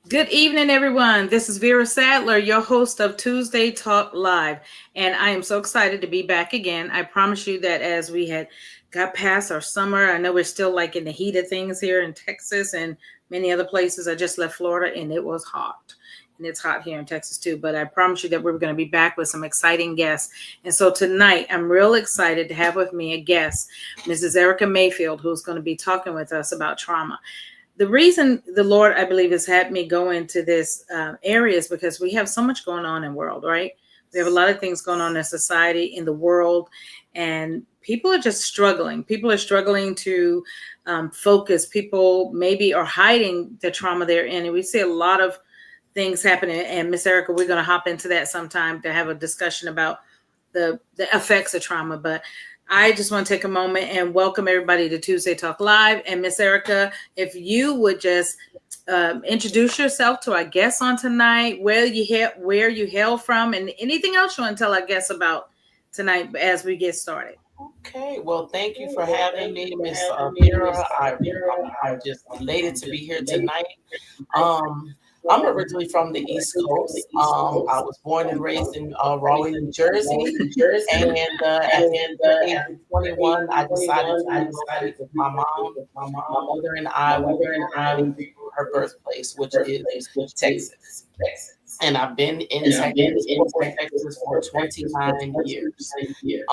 Good evening, everyone. This is Vera Sadler, your host of Tuesday Talk Live. And I am so excited to be back again. I promise you that as we had got past our summer, I know we're still like in the heat of things here in Texas and many other places. I just left Florida and it was hot. And it's hot here in Texas too. But I promise you that we're going to be back with some exciting guests. And so tonight, I'm real excited to have with me a guest, Mrs. Erricka Mayfield, who's going to be talking with us about trauma. The reason the Lord, I believe, has had me go into this area is because we have so much going on in the world, right? We have a lot of things going on in society, in the world, and people are just struggling. People are struggling to focus. People maybe are hiding the trauma they're in, and we see a lot of things happening. And Miss Erricka, we're going to hop into that sometime to have a discussion about the effects of trauma. But I just want to take a moment and welcome everybody to Tuesday Talk Live. And Miss Erricka, if you would just introduce yourself to our guests on tonight, where you hail from, and anything else you want to tell our guests about tonight as we get started. Okay, well, thank you for having me, Miss Vera. I'm just elated to be here tonight. Um, I'm originally from the East Coast. I was born and raised in Raleigh, New Jersey, and at the tender age of 21, I decided to move away with my mom. My mother and I, we relocated to her birthplace, which is Texas. And I've been in Texas for 29 years.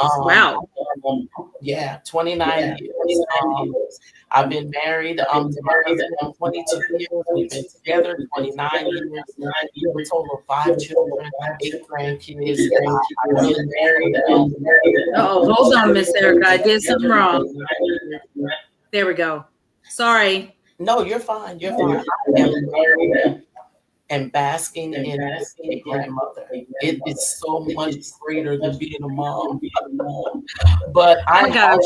Um, Wow. yeah, 29 years. I've been married to my husband for 22 years. We've been together 29 years. We have a total of 5 children, 8 grandkids. I really married. Oh, hold on, Miss Erricka. I did something wrong. There we go. Sorry. No, you're fine. You're fine. I am married and basking in being a grandmother. It is so much greater than being a mom. But Oh my gosh.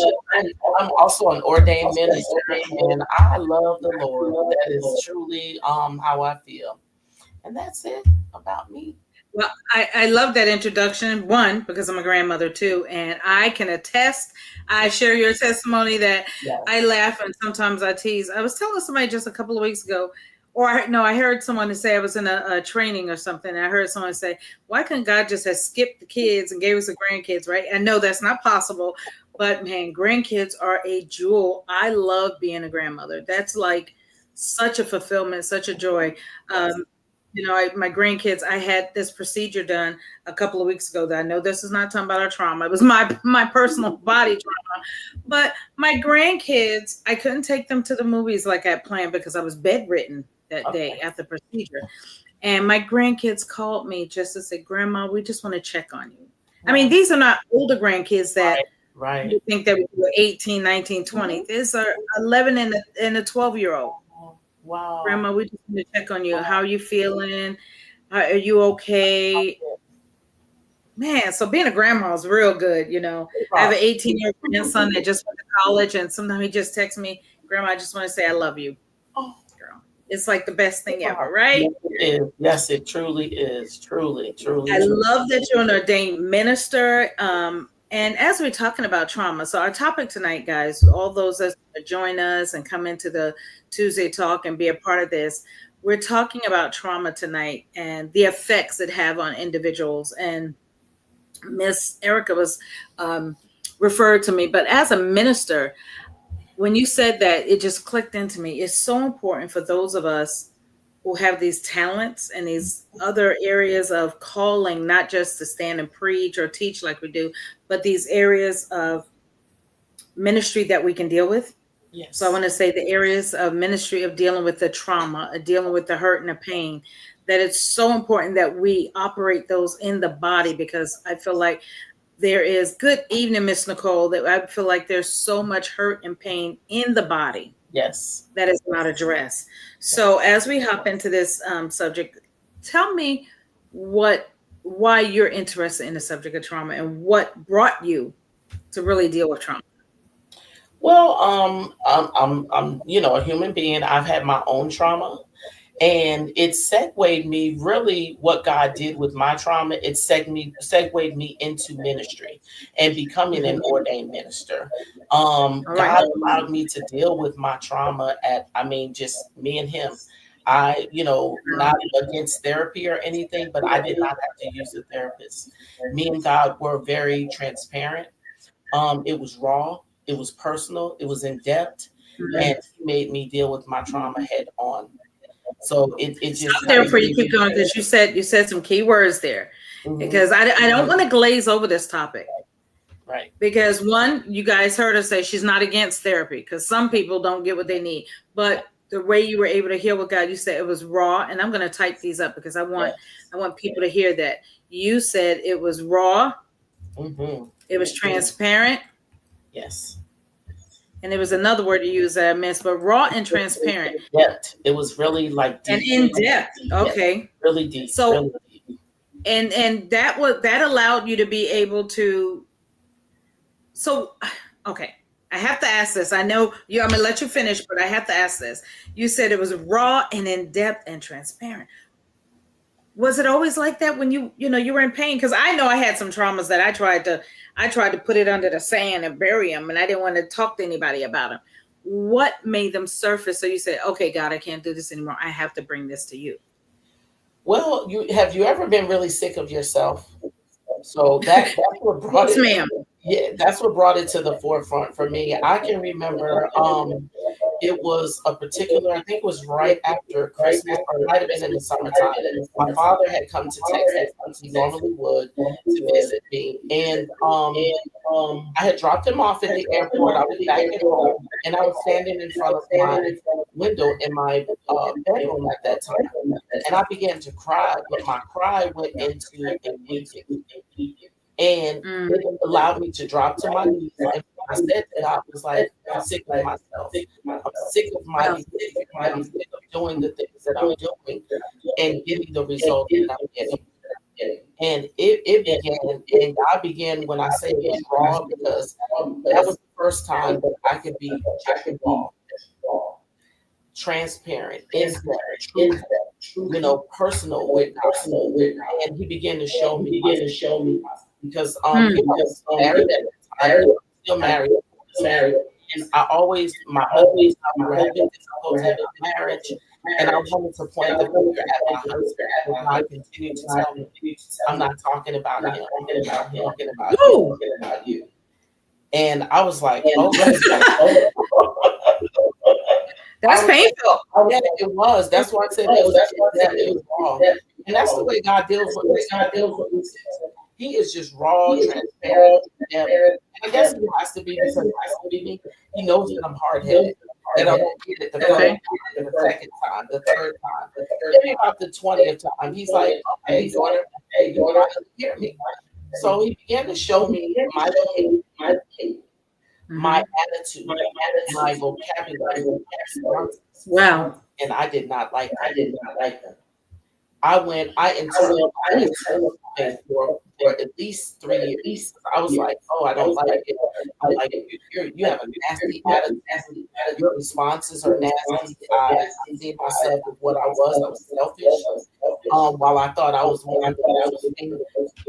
I'm also an ordained minister, and I love the Lord. That is truly how I feel, and that's it about me. Well, I love that introduction. One, because I'm a grandmother too, and I can attest. I share your testimony that I Yes. laugh and sometimes I tease. I was telling somebody just a couple of weeks ago, or no, I heard someone say I was in a training or something. And I heard someone say, "Why couldn't God just have skipped the kids and gave us the grandkids?" Right? I know that's not possible, but man, grandkids are a jewel. I love being a grandmother. That's like such a fulfillment, such a joy. Yes. My grandkids, I had this procedure done a couple of weeks ago that I know this is not talking about our trauma. It was my personal body trauma. But my grandkids, I couldn't take them to the movies like I planned because I was bedridden that day Okay. at the procedure. And my grandkids called me just to say, Grandma, we just want to check on you. I mean, Wow. these are not older grandkids that Right. Right. you think that were 18, 19, 20. Mhm. These are 11 and a 12-year-old. Wow. Grandma, we just want to check on you. How are you feeling? Are you okay? Man, so being a grandma is real good. I have an Right. 18-year-old grandson that just went to college, and sometimes he just texts me, Grandma, I just want to say I love you, Oh, girl. It's like the best thing ever, wow. right? Yes, it is. Yes, it truly is. Truly, truly, I truly. love that you're an ordained minister. And as we're talking about trauma, so our topic tonight, guys, all those that join us and come into the Tuesday talk and be a part of this, we're talking about trauma tonight and the effects it have on individuals. And Miss Erricka was um, referred to me, but as a minister, when you said that, it just clicked into me. It's so important for those of us who have these talents and these other areas of calling, not just to stand and preach or teach like we do, but these areas of ministry that we can deal with. So I Yes. want to say the areas of ministry of dealing with the trauma, of dealing with the hurt and the pain, that it's so important that we operate those in the body because I feel like there is good evening, Miss Nicole, that I feel like there's so much hurt and pain in the body Yes. that is not addressed. So Yes. as we hop into this subject, tell me what why you're interested in the subject of trauma and what brought you to really deal with trauma. Well, I'm a human being. I've had my own trauma, and it segued me really what God did with my trauma. It segued me into ministry and becoming an Mhm. ordained minister. All right. God allowed me to deal with my trauma at, I mean, just me and Him. not against therapy or anything, but I did not have to use a therapist. Me and God were very transparent. It was raw, it was personal, it was in depth, and Mhm. He made me deal with my trauma head on. So it Stop just there kind of before you gave keep me. going because you said some key words there, Hmm. because I don't want to glaze over this topic. Right. Because one, you guys heard her say she's not against therapy because some people don't get what they need. But the way you were able to hear what God, you said it was raw, and I'm going to type these up because Yes. I want people to hear that. You said it was raw, Hmm. it was transparent, Yes. and there was another word you used that I missed, but raw and transparent Depth. It was really like and deep. in depth. Yes. Okay. Really deep. So Really deep. and that allowed you to be able to. So, okay, I have to ask this. I know you. I'm gonna let you finish, but I have to ask this. You said it was raw and in depth and transparent. Was it always like that when you were in pain? Because I know I had some traumas that I tried to put it under the sand and bury them, and I didn't want to talk to anybody about them. What made them surface? So you said, "Okay, God, I can't do this anymore. I have to bring this to you." Well, you ever been really sick of yourself? So that's what brought Yes, it. ma'am. Yeah, that's what brought it to the forefront for me. I can remember it was a particular, I think it was right after Christmas, or it might have been in the summertime. My father had come to Texas, as he normally would, to visit me. And I had dropped him off at the airport. I was back at home, and I was standing in front of my window in my bedroom at that time. And I began to cry, but my cry went into a weeping. And Mm, it allowed me to drop to my knees. And I said to God, was like, I'm sick of myself. I'm sick of my well, behavior. I'm sick of doing the things that I'm doing and getting the results that I'm getting. And it began, and God began when I say it was raw, because that was the first time that I could be just raw, transparent, in depth, truth, personal with God. And He began to show me myself, because I was married at the time, and I'm still married. And I always, my husband, we were having difficulty in our marriage, and I wanted to point the finger at my husband. But God continued to tell me, I'm not talking about him, I'm talking about you. woo, And I was like, oh, I that's was like, painful. yeah, it was. That's why I said it was it was raw. And that's the way God deals with me sometimes. He is just raw, transparent, depth. And I guess he has to be, because he knows that I'm hard headed. That I won't get it the first Okay. time, the second time, the third time. Maybe about the 20th time. He's like, okay, daughter, you finally hear me. So he began to show me my my Hmm. attitude, my vocabulary, my responses. Wow. And I did not like them. I internalized things for at least 3 years. I was like, oh, I don't like it. I'm like, you have a nasty attitude. Your responses are nasty. I see myself as what I was. I was selfish. While I thought I was one of the most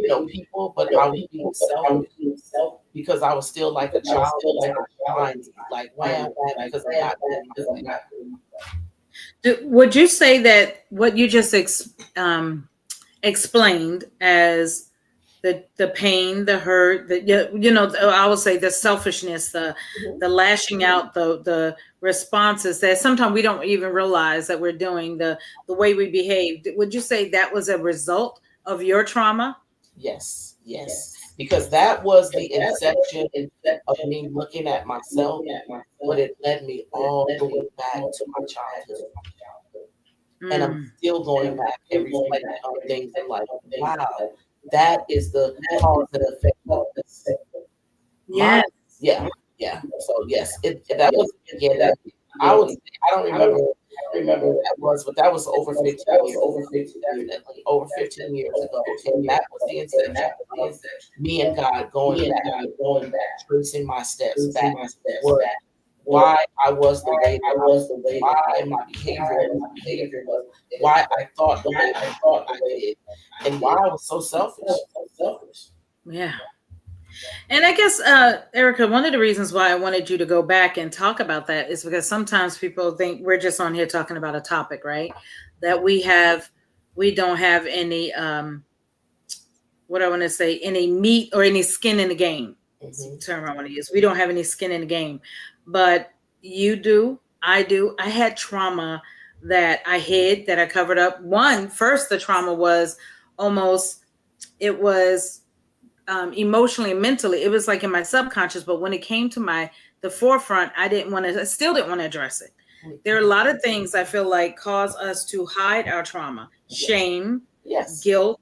loving, people, but I was being selfish because I was still like a child inside behind me. Like, why am I mad because I'm not doing my thing? Would you say that what you just explained as the pain, the hurt, I would say the selfishness, Mhm. the lashing out, the responses that sometimes we don't even realize that we're doing, the way we behave. Would you say that was a result of your trauma? Yes, yes. Because that was the inception of me looking at myself, but it led me all the way back to my childhood. And I'm Mm. still going back and reflecting on things and like, wow, that is the cause and effect of this. My Yes. Yeah, yeah. So yes, that was the beginning. I would say, I don't remember when that was, but that was over 15 years ago. Definitely over 15 years ago. And that was the inception of me and God going back, tracing my steps back to what why I was the way that I was, why my behavior was the way it was, why I thought the way I did, and why I was so selfish. Yeah. And I guess, Erica, one of the reasons why I wanted you to go back and talk about that is because sometimes people think we're just on here talking about a topic, right? That we don't have any, what I want to say, any meat or any skin in the game. It's the Hmm. term I want to use. We don't have any skin in the game, but you do. I do. I had trauma that I hid, that I covered up. One, first, the trauma was almost, it was emotionally and mentally, it was like in my subconscious, but when it came to my the forefront, I still didn't want to address it. There are a lot of things I feel like cause us to hide our trauma. Yes. Shame, Yes. guilt.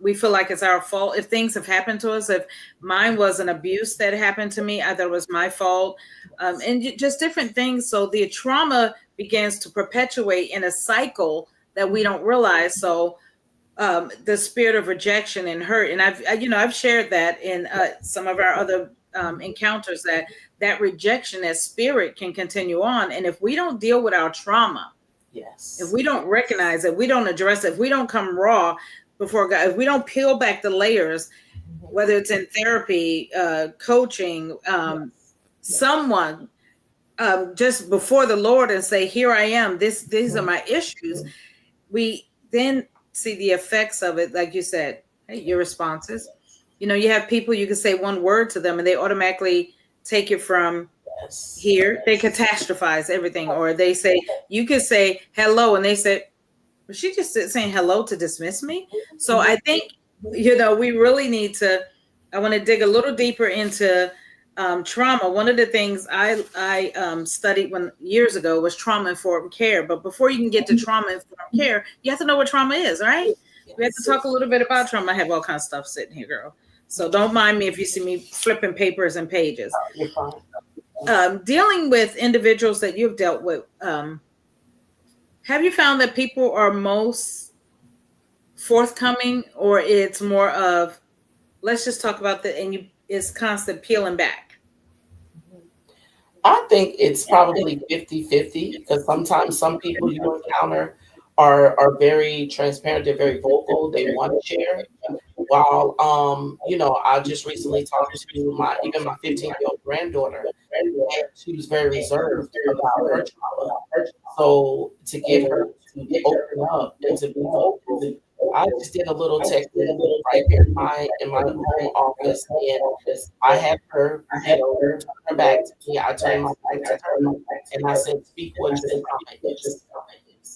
We feel like it's our fault if things have happened to us. If mine was an abuse that happened to me, I thought it was my fault. And just different things. So the trauma begins to perpetuate in a cycle that we don't realize. So the spirit of rejection and hurt, and I've shared that in some of our other encounters, that rejection, that spirit can continue on, and if we don't deal with our trauma, if Yes. we don't recognize it, we don't address it, if we don't come raw before God, if we don't peel back the layers, Mhm. whether it's in therapy, coaching, Yes. Yes. someone, just before the Lord, and say, here I am, these are Mhm. my issues, we then see the effects of it. Like you said, hey, your responses, you have people, you can say one word to them and they automatically take it from Yes. here, they catastrophize everything, or they say, you could say hello and they say, was she just saying hello to dismiss me? So Mhm. I think, we really need to, I want to dig a little deeper into trauma. One of the things I studied when years ago was trauma informed care. But before you can get to trauma informed care, you have to know what trauma is, right? We have to Yes. talk a little bit about trauma. I have all kinds of stuff sitting here, girl. So don't mind me if you see me flipping papers and pages. You're fine. Dealing with individuals that you've dealt with, have you found that people are most forthcoming, or it's more of, let's just talk about the, and you, it's constant peeling back? I think it's probably 50-50 because sometimes some people you encounter are very transparent, they're very vocal, they want to share. While I just recently talked to my even my 15-year-old granddaughter, and she was very reserved about her trauma. So to get her to open up and to be vocal, I just did a little texting right here in my home office, and I had her, turn her back to me. I turned my back to her, and I said, "Speak what your trauma is."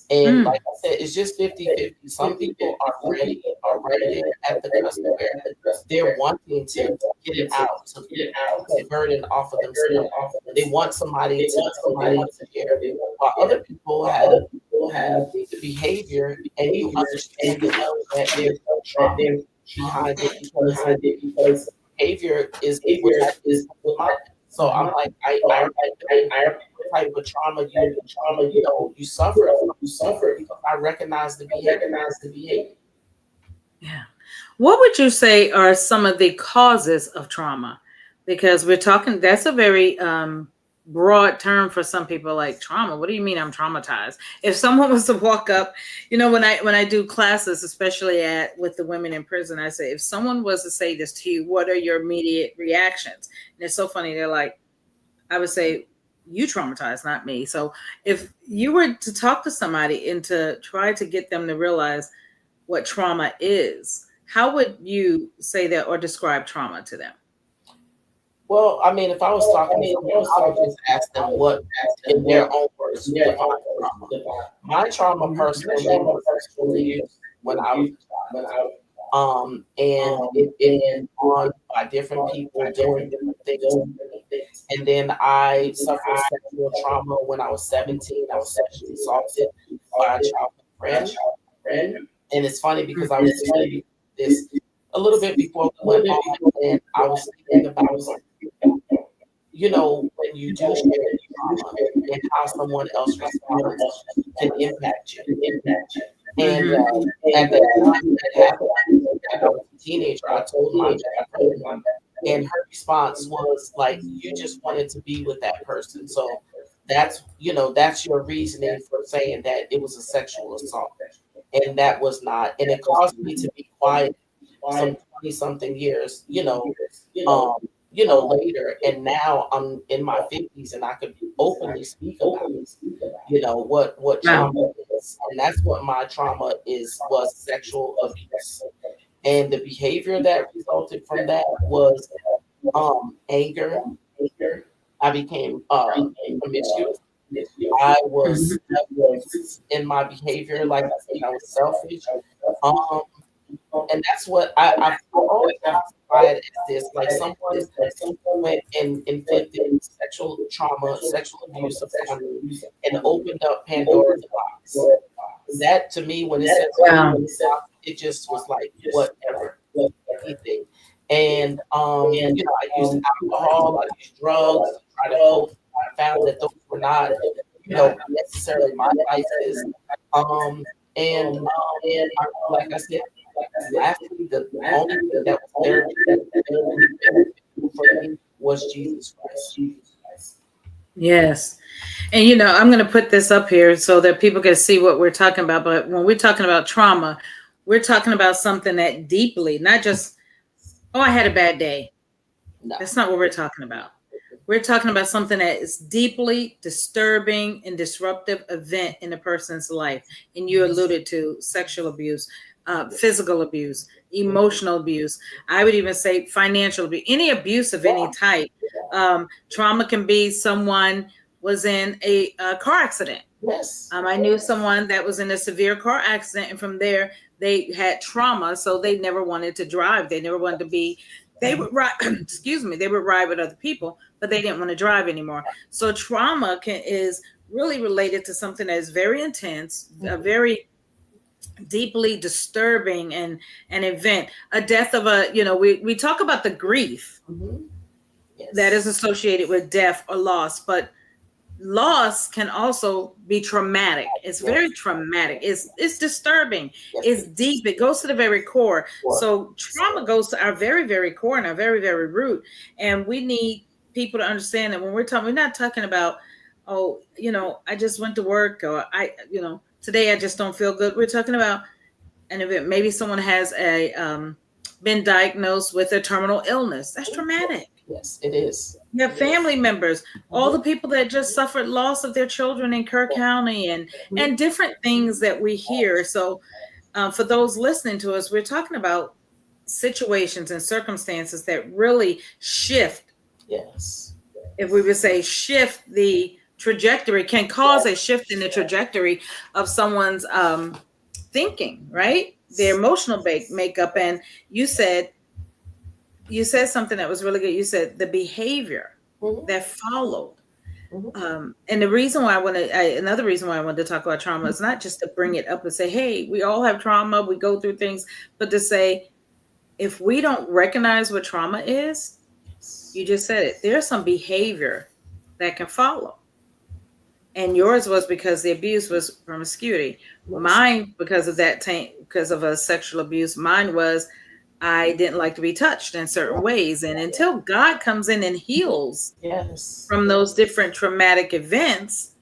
And Mm. like I said, it's just 50-50. Some people are ready, are right there at the cusp where they're wanting to get it out, to take that burden off of themselves. They want somebody to know, they want to share. While other people have the behavior, and you understand and know that there's trauma behind it because behavior is was actually mine. So I'm like, I recognize what type of trauma you suffered from because I recognize the behavior. Yeah. What would you say are some of the causes of trauma? Because we're talking, that's a very broad term for some people, like trauma. What do you mean I'm traumatized? If someone was to walk up, when I do classes, especially at with the women in prison, I say, if someone was to say this to you, what are your immediate reactions? And it's so funny. They're like, I would say, you traumatized, not me. So if you were to talk to somebody and to try to get them to realize what trauma is, how would you say that or describe trauma to them? Well, I mean, if I was talking to someone, I would just ask them what, in their own words, define trauma. My trauma Mhm. personally was sexual abuse when I was a child. And it's been on by different people doing different things. And then I suffered sexual trauma when I was 17. I was sexually assaulted by a childhood friend. And it's funny because I was just thinking this a little bit before we went on, and I was thinking about, when you do share your trauma and how someone else responds can impact you. And Mhm. at the time that happened, I was a teenager. I told my best friend, and her response was like, "You just wanted to be with that person, so that's your reasoning for saying that it was a sexual assault." And that was not, and it caused me to be quiet some 20 something years, um, later, and now I'm in my 50s and I could openly speak about, what Wow. trauma is. And that's what my trauma was sexual abuse. And the behavior that resulted from that was anger. I became promiscuous. I was in my behavior, like I said, I was selfish. Um, and that's what I always classify it as this, like someone went and inflicted sexual trauma, sexual abuse upon me, and opened up Pandora's box. That to me, when it says Wow. it just was like whatever, anything. And I used alcohol, I used drugs to try to cope. I found that those were not, necessarily my vices. Um, like I said, lastly, the only thing that was therapeutic for me was Jesus Christ. Yes. And I'm going to put this up here so that people can see what we're talking about. But when we're talking about trauma, we're talking about something that deeply, not just, oh, I had a bad day. No. That's not what we're talking about. We're talking about something that is deeply disturbing and disruptive event in a person's life. And you alluded to sexual abuse, physical abuse, emotional abuse. I would even say financial abuse, any abuse of any type. Trauma can be someone was in a car accident. Yes. I knew someone that was in a severe car accident, and from there they had trauma, so they never wanted to drive. They never wanted to be. They would ride. Excuse me. They would ride with other people, but they didn't want to drive anymore. So trauma is really related to something that is very intense, very deeply disturbing, and an event, a death of a. We talk about the grief Yes. that is associated with death or loss, but loss can also be traumatic. It's very traumatic. It's disturbing. It's deep. It goes to the very core. So trauma goes to our very, very core and our very, very root. And we need people to understand that when we're not talking about, oh, I just went to work, or today I just don't feel good. We're talking about an event. Maybe someone has been diagnosed with a terminal illness. That's traumatic. Yes, it is. Yeah, family members, all the people that just suffered loss of their children in Kerr County, and different things that we hear. So, for those listening to us, we're talking about situations and circumstances that really shift. Yes. If we would say shift the trajectory, can cause a shift in the trajectory of someone's thinking, right? Their emotional makeup. And you said something that was really good. You said the behavior that followed. And the reason why another reason why I wanted to talk about trauma is not just to bring it up and say, hey, we all have trauma, we go through things, but to say, if we don't recognize what trauma is, you just said it, there's some behavior that can follow. And yours was because the abuse was promiscuity. Mine, because of that because of a sexual abuse, mine was I didn't like to be touched in certain ways. And until God comes in and heals from those different traumatic events,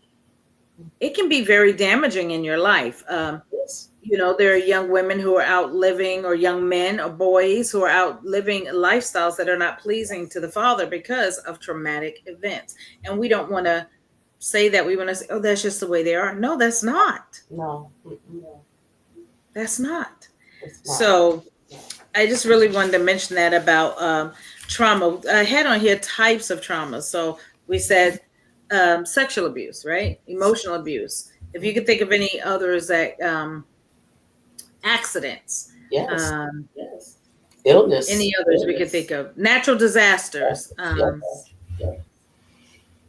it can be very damaging in your life. There are young women who are out living, or young men or boys who are out living lifestyles that are not pleasing to the Father because of traumatic events. And we don't want to say that. We want to say, oh, that's just the way they are. No, that's not. No. That's not. So I just really wanted to mention that about trauma. I had on here types of trauma. So we said sexual abuse, right? Emotional abuse. If you could think of any others, that accidents. Yes. Illness. Any others we could think of? Natural disasters.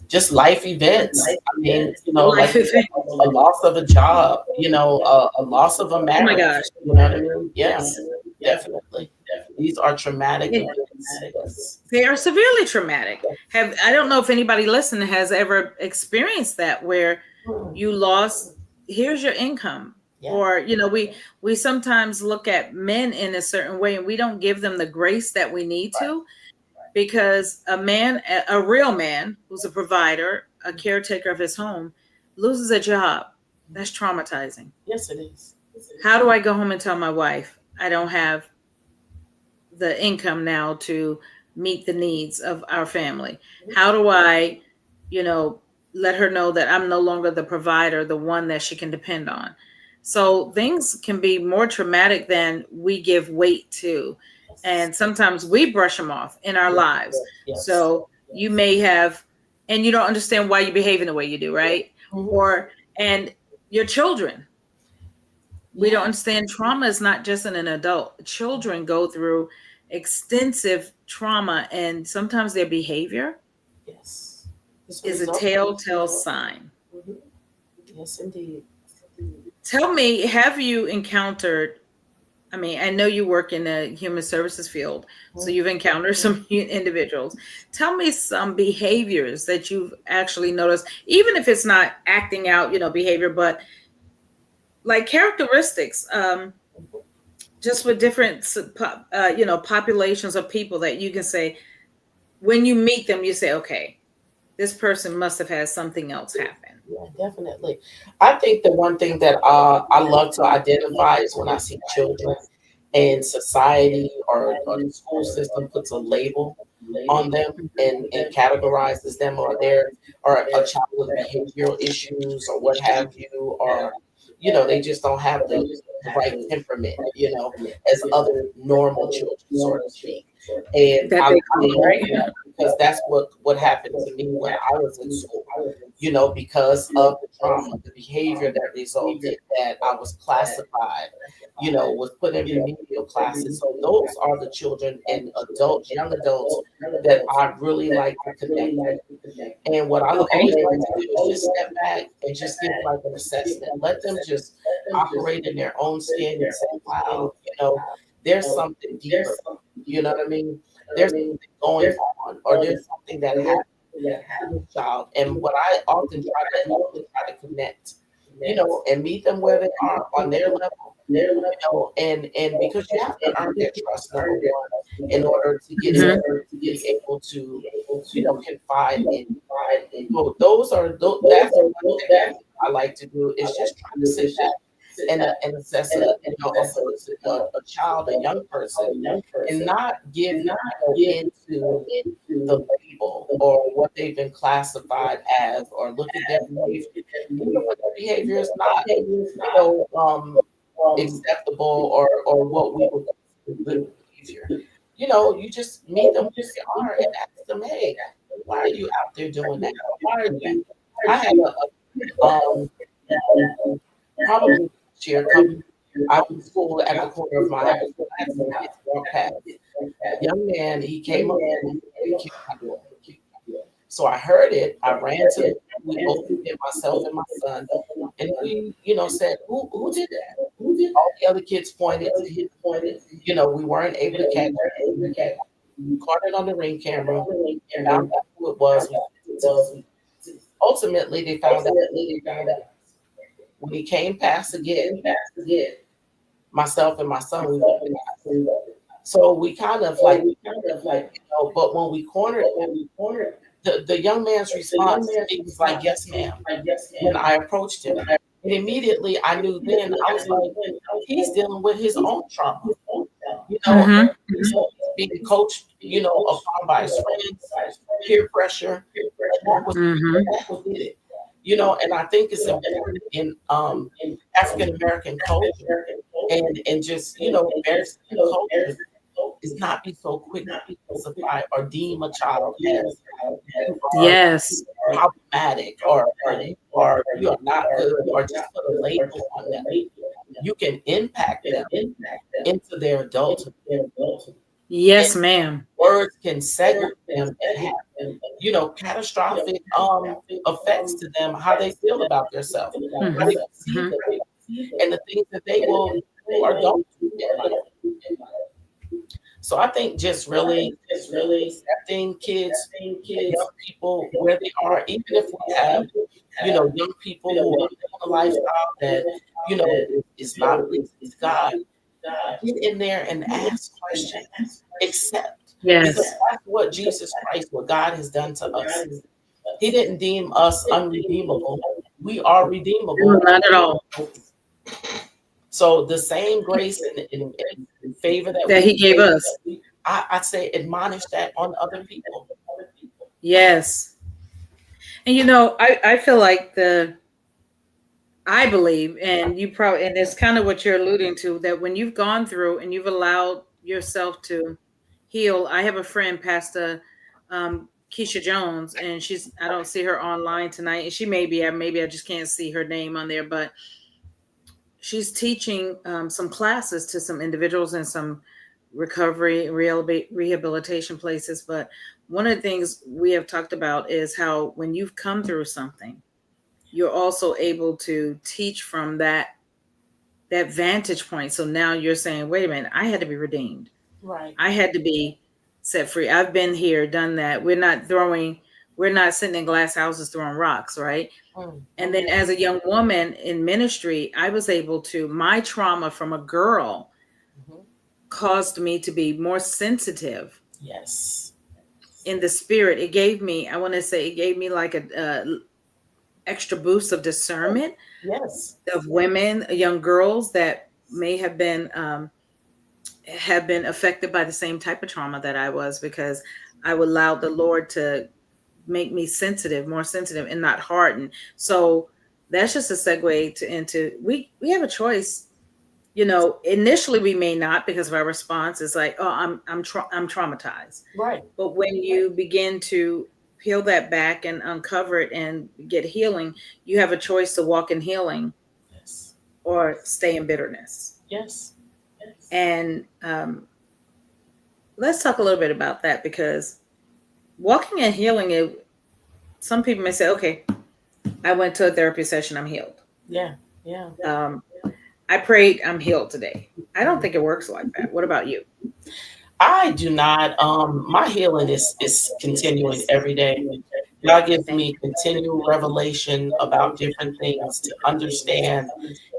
Just life events. I mean, like a loss of a job, a loss of a marriage. Oh my gosh. You know what I mean? Yes, definitely. These are traumatic events. They are severely traumatic. I don't know if anybody listening has ever experienced that, where you lost, here's your income. Yeah. Or, we sometimes look at men in a certain way, and we don't give them the grace that we need to, because a real man who's a provider, a caretaker of his home, loses a job. That's traumatizing. Yes, it is. How do I go home and tell my wife I don't have the income now to meet the needs of our family? How do I, you know, let her know that I'm no longer the provider, the one that she can depend on? So things can be more traumatic than we give weight to. Yes. And sometimes we brush them off in our Yes. lives. Yes. So you may have, and you don't understand why you're behaving the way you do, right? Mhm. Or, and your children, we don't Yeah. understand trauma is not just in an adult. Children go through extensive trauma, and sometimes their behavior Yes. It's a is a result. telltale sign. Mhm. Yes, indeed. Tell me, have you encountered? I mean, I know you work in the human services field, so Mhm. you've encountered some individuals. Tell me some behaviors that you've actually noticed, even if it's not acting out, behavior, but like characteristics. Just with different populations of people that you can say when you meet them, you say, okay, this person must have had something else happen. Yeah, definitely. I think the one thing that I love to identify is when I see children and society or the school system puts a label on them and categorizes them, or they're or a child with behavioral issues or what have you, or they just don't have the right temperament, as other normal children, so to speak. And That I they claim, love right? that because that's what happened to me when I was in school, because of the trauma, the behavior that resulted, that I was classified, was put in remedial classes. So those are the children and adults, young adults, that I really like to connect with. And what I Okay. always like to do is just step back and just give like an assessment. Let them just operate in their own skin and say, wow, there's something deeper. You know what I mean? There's something going on, or there's something that happened to this child. And what I often try to do is try to connect, and meet them where they are on their level, and because you have to earn their trust, number one, in order to get Mhm. to be able to, confide in you. So that's one thing that I like to do is just try to sit back and assess a person, a child, a young person, and not give into the label or what they've been classified as, or look at their behavior, even when their behavior is not, you know, um, acceptable, or what we would consider good behavior. You just meet them where they are and ask them, hey, why are you out there doing that? Or why are you? I had a probably this year come. I was in school at the corner of my house. I had some kids walk past. A young man, he came up to me and kicked my door. So I heard it. I ran to the door. We opened it, myself and my son, and we, said, who did that? All the other kids pointed to him. We weren't able to catch it. We caught it on the ring camera, found out who it was. We sent it to the police. Ultimately, they found out when he came past again, myself and my son, we went past. So we kind of like, but when we cornered him, the young man's response, he was like, yes, ma'am, when I approached him. And immediately I knew then, I was like, he's dealing with his own trauma, Mhm. he's being coached, upon by his friends, peer pressure. And that was Mhm. that's what did it. And I think it's important in African American culture and just, Mexican culture, is not be so quick to classify or deem a child as you are Yes. problematic, or you are not good, or just put a label on them. You can impact them into their adulthood. And Yes, ma'am. words can segue them and have, catastrophic effects to them, how they feel about themselves, how they Mhm. perceive Mhm. themselves, and the things that they will do or don't do in life. So I think just really accepting kids and young people where they are, even if we have, young people who are living a lifestyle that, is not pleasing to God, get in there and ask questions, accept, because Yes. that's what Jesus Christ, what God has done to us. He didn't deem us unredeemable. We are No, redeemable. not at all. So the same grace and favor that That we he gave gave, us. I say admonish that on other people. Yes. And I feel like I believe, and you probably, and it's kind of what you're alluding to, that when you've gone through and you've allowed yourself to heal. I have a friend, Pastor Keisha Jones, and I don't see her online tonight. And she may be, maybe I just can't see her name on there, but she's teaching some classes to some individuals in some recovery rehabilitation places. But one of the things we have talked about is how when you've come through something, you're also able to teach from that vantage point. So now you're saying, wait a minute, I had to be redeemed. Right. I had to be set free. I've been here, done that. We're not sitting in glass houses throwing rocks, right? And then as a young woman in ministry, I was able to, my trauma from a girl Mm-hmm. caused me to be more sensitive Yes. in the spirit. It gave me, I want to say, it gave me like a extra boost of discernment Yes. of women, young girls that may have been affected by the same type of trauma that I was, because I would allow the Lord to make me sensitive, more sensitive, and not hardened. So that's just a segue into we have a choice. Initially we may not, because of our response is like, oh, I'm traumatized. Right. But when you begin to peel that back and uncover it and get healing, you have a choice to walk in healing Yes. or stay in bitterness. Yes. And let's talk a little bit about that, because walking and healing it, some people may say, okay, I went to a therapy session, I'm healed. Yeah. Yeah. um, I prayed, I'm healed today. I don't think it works like that. What about you? I do not. My healing is continuing every day. God gives Thank me continual revelation about different things to understand,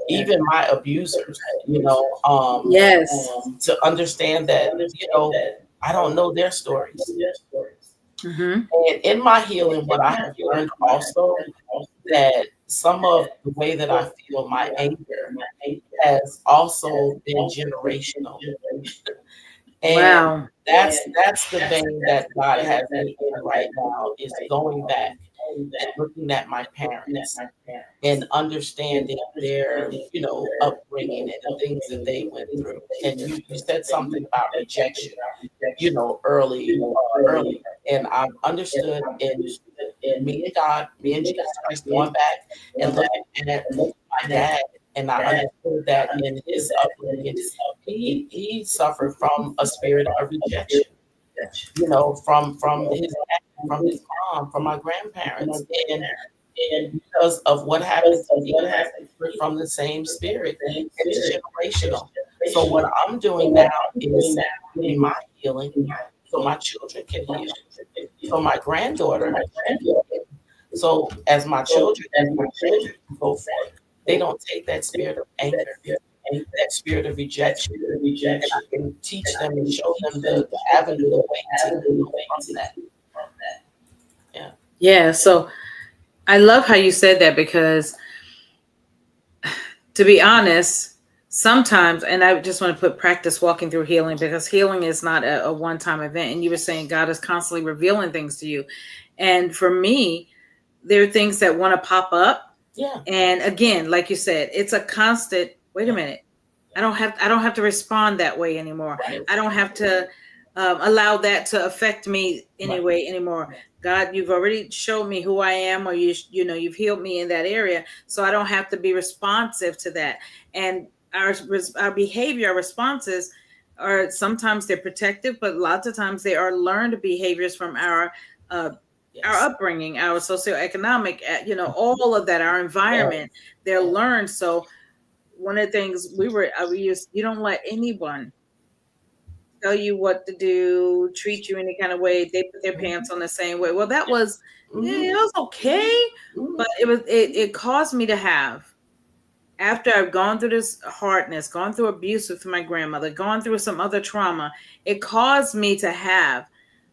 even my abusers. you. Yes. To understand that I don't know their stories. Mm-hmm. And in my healing, what I have learned also that some of the way that I feel my anger has also been generational. And Wow. that's the vein that God has me in right now, is going back and looking at my parents and understanding their, upbringing and the things that they went through. And you said something about rejection, early. And I've understood in me and Jesus Christ going back and looking at my dad, and I understood that in his upbringing, he suffered from a spirit of rejection, from his dad, from his mom, from my grandparents, and because of what happened to me, he suffered from the same spirit. It's generational. So what I'm doing now is getting my healing so my children can heal, so my granddaughter can heal. So as my children and my grandchildren go forth, they don't take that spirit of anger, that spirit of rejection, and I can teach them and show them the avenue, the way to heal from that. Yeah. Yeah. So I love how you said that, because to be honest, sometimes, and I just want to put practice walking through healing, because healing is not a one time event. And you were saying God is constantly revealing things to you. And for me, there are things that want to pop up. Yeah. And again, like you said, it's a constant, wait a minute. I don't have to respond that way anymore. Right. I don't have to allow that to affect me anyway anymore. God, you've already showed me who I am, or you've healed me in that area, so I don't have to be responsive to that. And our behavior, our responses are sometimes they're protective, but lots of times they are learned behaviors from uh, our Yes. upbringing, our socioeconomic, all of that, our environment. They're learned. So one of the things we used, you don't let anyone tell you what to do, treat you any kind of way. They put their pants on the same way. Well, that was, Mhm. it was okay, Mhm. but it caused me to have, after I've gone through this hardness, gone through abuse with my grandmother, gone through some other trauma, it caused me to have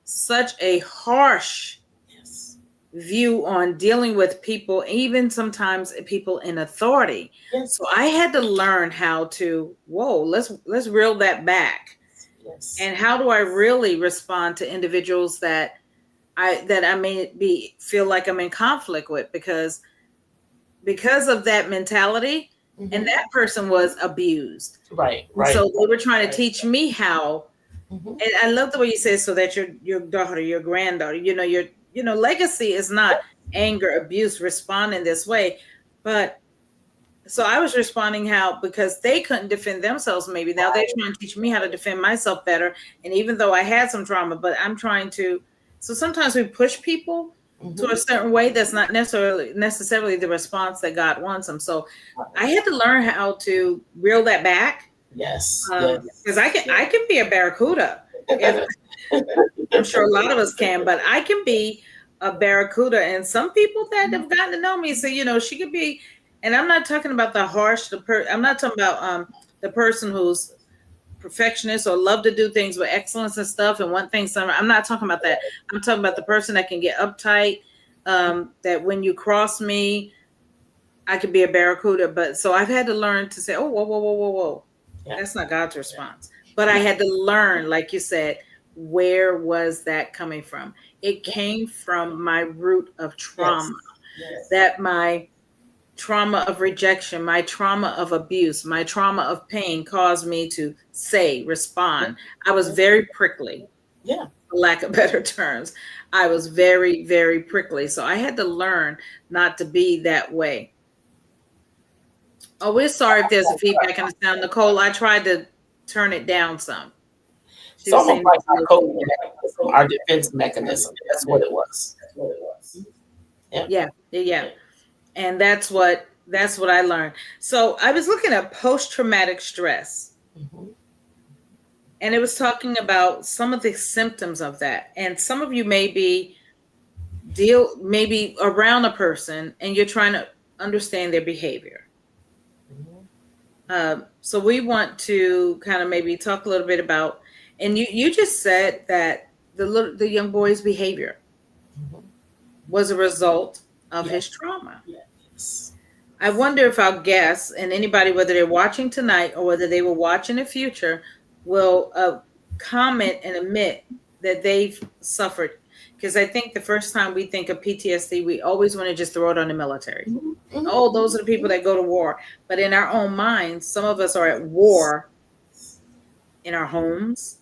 such a harsh Yes. view on dealing with people, even sometimes people in authority. Yes. So I had to learn how to, whoa, let's reel that back. Yes. And how do I really respond to individuals that I may be feel like I'm in conflict with because of that mentality, and Mm-hmm. that person was abused. Right. And Right. so they were trying to teach me how. Mm-hmm. And I love the way you say, so that your daughter, your granddaughter, your legacy is not anger, abuse, respond in this way. But so I was responding how, because they couldn't defend themselves, maybe now they're trying to teach me how to defend myself better. And even though I had some trauma, but I'm trying to, so sometimes we push people to Mm-hmm. a certain way that's not necessarily the response that God wants them. So I had to learn how to reel that back, Yes. Yes. because I can be a barracuda. If I'm sure a lot of us can, but I can be a barracuda. And some people that have gotten to know me say, she could be, and I'm not talking about the harsh, I'm not talking about the person who's perfectionist or love to do things with excellence and stuff and one thing some. I'm not talking about that. I'm talking about the person that can get uptight, that when you cross me, I could be a barracuda. But so I've had to learn to say, oh, whoa, whoa, whoa, whoa, whoa. Yeah. That's not God's response. But I had to learn, like you said, where was that coming from? It came from my root of trauma. Yes. Yes. That my trauma of rejection, my trauma of abuse, my trauma of pain caused me to say, respond. I was very prickly, Yeah. for lack of better terms. I was very, very prickly. So I had to learn not to be that way. Oh, we're sorry if there's a feedback in the sound. Nicole, I tried to turn it down some. It's She was almost saying like there's a our little coping feedback. mechanism, our defense mechanism. That's what it was. Yeah. Yeah, yeah, yeah. And that's what I learned. So I was looking at post-traumatic stress, Mm-hmm. and it was talking about some of the symptoms of that. And some of you maybe around a person and you're trying to understand their behavior. Mm-hmm. So we want to kind of maybe talk a little bit about, and you just said that the young boy's behavior Mm-hmm. was a result of his Yes. trauma. Yes. I wonder if our guests and anybody, whether they're watching tonight or whether they will watch in the future, will comment and admit that they've suffered. Because I think the first time we think of PTSD, we always want to just throw it on the military. Mm-hmm. Oh, those are the people that go to war. But in our own minds, some of us are at war in our homes,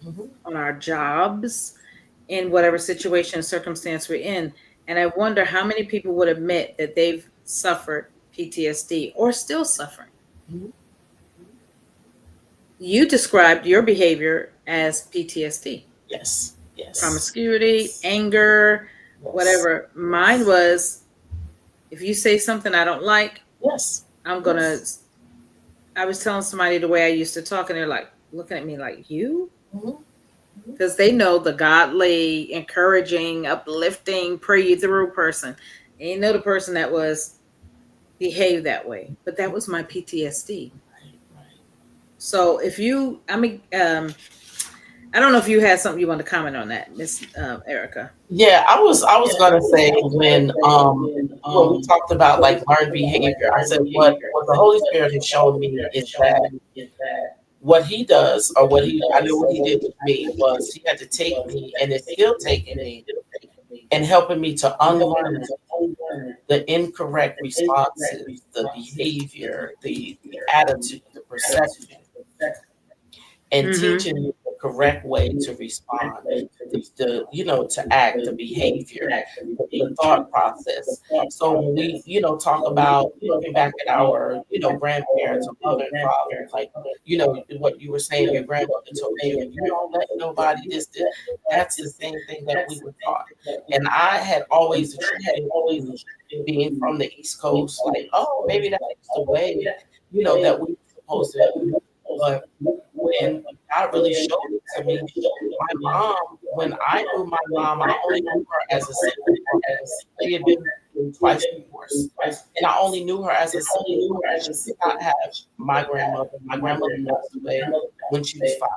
Mm-hmm. on our jobs, in whatever situation, circumstance we're in. And I wonder how many people would admit that they've suffered PTSD or still suffering. Mm-hmm. You described your behavior as PTSD, Yes. Yes. promiscuity, anger, Yes. whatever. Mine was, if you say something I don't like, Yes. I'm going to. I was telling somebody the way I used to talk, and they're like looking at me like, you? Mm-hmm. Because they know the godly, encouraging, uplifting, pray you through person. And you know the person that was behaved that way. But that was my PTSD. Right. Right. So if you, I don't know if you had something you want to comment on that, Miss Erricka. Yeah, I was gonna say when we talked about like learned behavior, I said what the Holy Spirit has shown me is that what he does or I know what he did with me was he had to take me and is still taking me and helping me to unlearn the incorrect responses, the behavior, the attitude, the perception, and Mm-hmm. teaching you the correct way to respond, to act, the behavior, the thought process. So when we, talk about looking back at our, grandparents or mother and father, like, what you were saying, your grandmother told you, you don't let nobody this. That's the same thing that we were taught. And I had always attributed to being from the East Coast, like, oh, maybe that's the way, that we were supposed to do. But when God really showed it to me, my mom, when I knew my mom, I only knew her as a single woman. She had been twice divorced. And I only knew her as a single woman. She did not have my grandmother. My grandmother passed away when she was 5.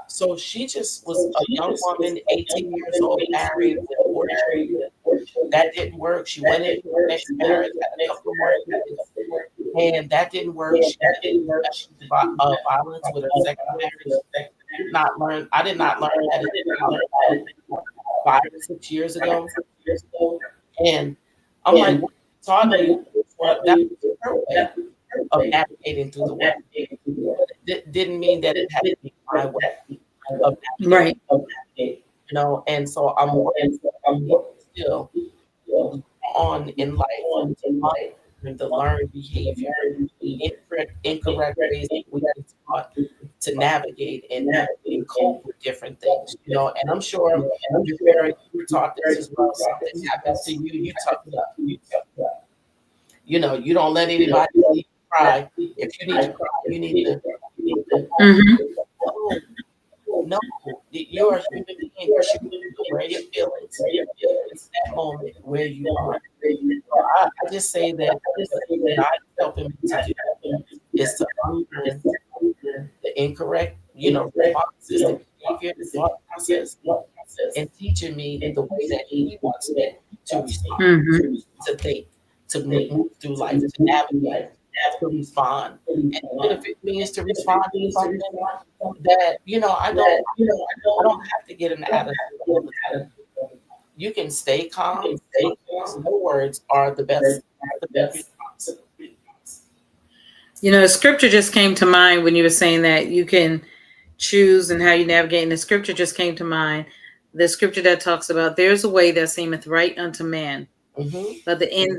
So she just was a young woman, 18 years old, married with 4 children. that didn't work. She went into her next marriage, had a couple of more kids, and that didn't work. She had domestic violence with her second marriage. Not learn. I did not learn that until about 5 or 6 years ago. And I'm like, what you taught me was that was her way of navigating through the world. It didn't mean that it had to be my way of navigating, Right. And so I'm working still on in life to unlearn the learned behavior, the incorrect ways that we get taught to navigate and cope with different things, And I'm sure your parents were taught this as well. Something happens to you, you tough it up. You don't let anybody see you cry. If you need to cry, you need to Mm-hmm. no, no, you're a human being. You should be aware of your feelings. It's that moment where you are. So I just say that what God is helping me to do is to unlearn the incorrect, responses, the behavior, the thought process, and teaching me the way that He wants me to respond, Mm-hmm. to think, to move through life, to navigate, to respond. And even if it means to respond to something that, I don't have to get an attitude all the time. You can stay calm. Sometimes no words are the best response. Scripture just came to mind when you were saying that you can choose and how you navigate. And the scripture just came to mind. The scripture that talks about there's a way that seemeth right unto man, Mm-hmm. but the end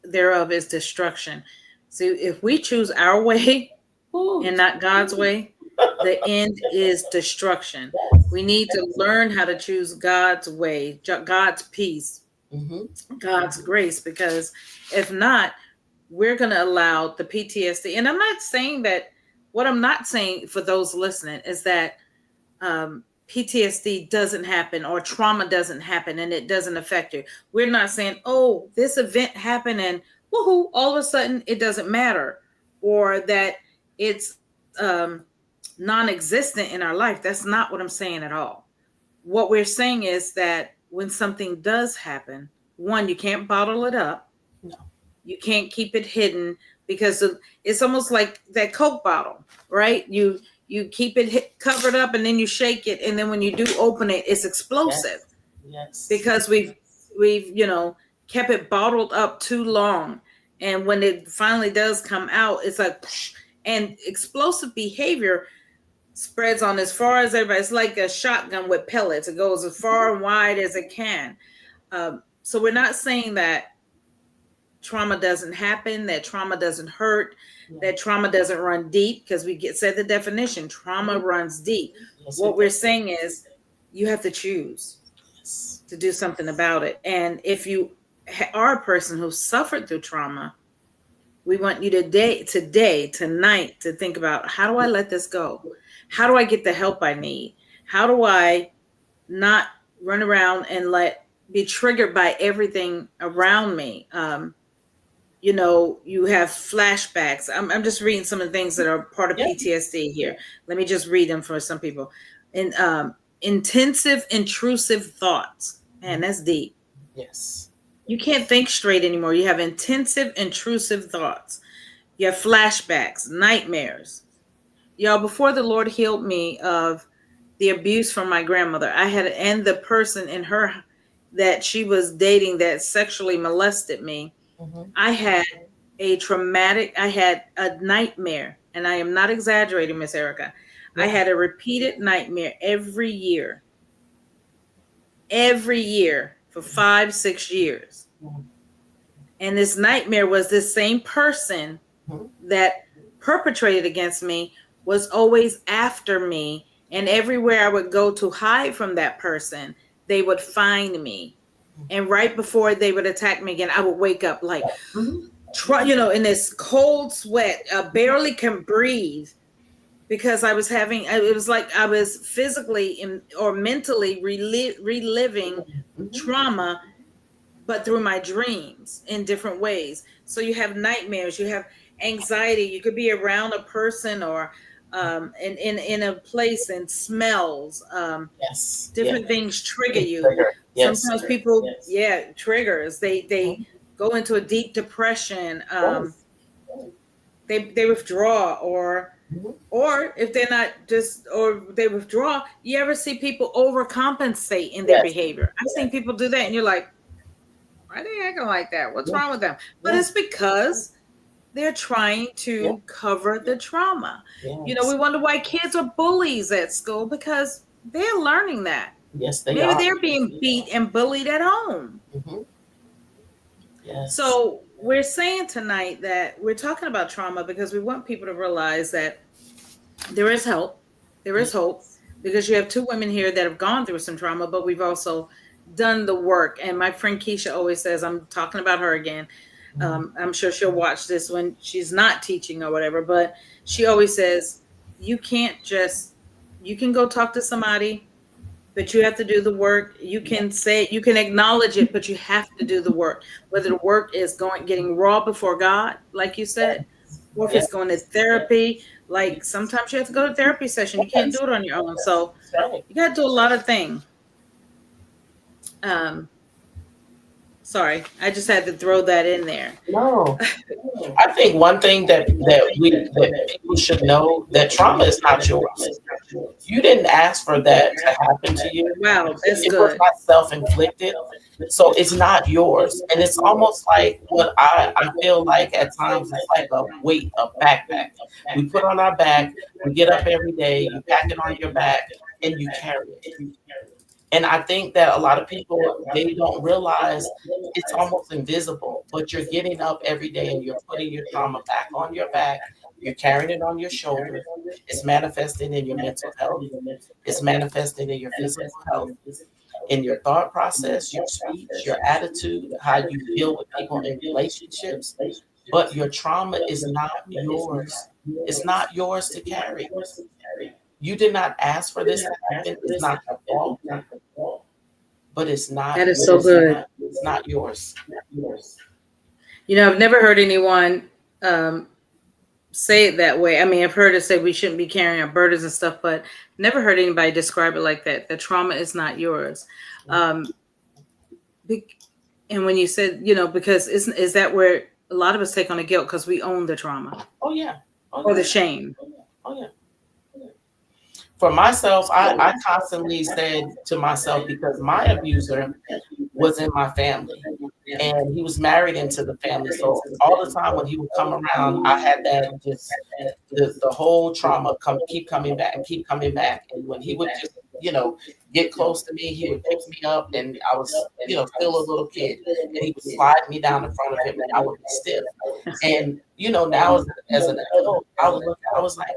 thereof is destruction. So if we choose our way Ooh, and not God's way, the end is destruction. yes. We need to learn how to choose God's way, God's peace, Mm-hmm. God's grace, because if not, we're going to allow the PTSD. And I'm not saying that, what I'm not saying for those listening is that PTSD doesn't happen or trauma doesn't happen and it doesn't affect you. We're not saying, oh, this event happened and woohoo, all of a sudden it doesn't matter, or that it's non existent in our life. That's not what I'm saying at all. What we're saying is that when something does happen, one, you can't bottle it up, No. you can't keep it hidden, because it's almost like that Coke bottle, right? You keep it covered up and then you shake it, and then when you do open it, it's explosive Yes. Yes. because we've kept it bottled up too long, and when it finally does come out, it's like and explosive behavior spreads on as far as everybody. It's like a shotgun with pellets. It goes as far and wide as it can. So we're not saying that trauma doesn't happen, that trauma doesn't hurt, Yeah. that trauma doesn't run deep, because we get said the definition, trauma runs deep. Yes, What it we're does. saying is you have to choose Yes. to do something about it. And if you are a person who suffered through trauma, we want you today, tonight, to think about, how do I let this go? How do I get the help I need? How do I not run around and be triggered by everything around me? You have flashbacks. I'm just reading some of the things that are part of Yeah. PTSD here. Let me just read them for some people. And intensive, intrusive thoughts. Man, that's deep. Yes. You can't think straight anymore. You have intensive, intrusive thoughts. You have flashbacks, nightmares. Y'all, before the Lord healed me of the abuse from my grandmother, I had, and the person in her that she was dating that sexually molested me, Mm-hmm. I had I had a nightmare, and I am not exaggerating, Miss Erricka. I Yeah. had a repeated nightmare every year for 5, 6 years. Mm-hmm. And this nightmare was this same person that perpetrated against me was always after me. And everywhere I would go to hide from that person, they would find me. And right before they would attack me again, I would wake up like, Mm-hmm. in this cold sweat, I barely can breathe, because I was having, it was like I was physically or mentally reliving Mm-hmm. trauma, but through my dreams in different ways. So you have nightmares, you have anxiety, you could be around a person or in a place, and smells, Yes. Yeah. different things trigger Big you. trigger. Yes. Sometimes people, yeah, triggers. They Mhm. go into a deep depression. Yes. They withdraw, Mhm. or if they're not just, or they withdraw. You ever see people overcompensate in their Yes. behavior? I've seen people do that, and you're like, why are they acting like that? What's Yeah. wrong with them? But Yeah. it's because they're trying Yeah. to cover the trauma. We Yes. wonder why kids are bullies at school, because they're learning that. Yes, they Maybe are. they're being beat and bullied at home. Hmm. Yes. So we're saying tonight that we're talking about trauma because we want people to realize that there is help, there is hope, Yes. because you have two women here that have gone through some trauma, but we've also done the work. And my friend Keisha always says, I'm talking about her again. Mhm. I'm sure she'll watch this when she's not teaching or whatever, but she always says, you can't just, you can go talk to somebody, but you have to do the work. You Yeah. can say, you can acknowledge it, but you have to do the work. Whether the work is getting raw before God, like you said, or if Yes. it's going to therapy. Like sometimes you have to go to therapy session. You can't Yes. do it on your own. So That's right. you got to do a lot of things. Um, Sorry, I just had to throw that in there. No. I think one thing that people should know, that trauma is not yours. You didn't ask for that to happen to you. Wow, that's It was good. not self-inflicted. So it's not yours. And it's almost like what I feel like at times it's like a weight, a backpack. We put on our back, we get up every day, you pack it on your back, and you carry it. And I think that a lot of people, they don't realize it's almost invisible, but you're getting up every day and you're putting your trauma back on your back. You're carrying it on your shoulders. It's manifesting in your mental health. It's manifesting in your physical health, in your thought process, your speech, your attitude, how you deal with people in relationships. But your trauma is not yours. It's not yours to carry. You did not ask for this to happen. It's not your fault, but it's not That is so yours. good. It's not yours. I've never heard anyone um, say it that way. I mean, I've heard it say we shouldn't be carrying our burdens and stuff, but never heard anybody describe it like that. The trauma is not yours. Um, and when you said, because is that where a lot of us take on the guilt because we own the trauma Oh yeah. Oh or yeah. the shame? Oh yeah. For myself, I constantly said to myself, because my abuser was in my family and he was married into the family. So all the time when he would come around, I had that just the whole trauma keep coming back and keep coming back. And when he would just, get close to me, he would pick me up and I was, still a little kid and he would slide me down in front of him and I would be stiff. And, now as an adult, I was like,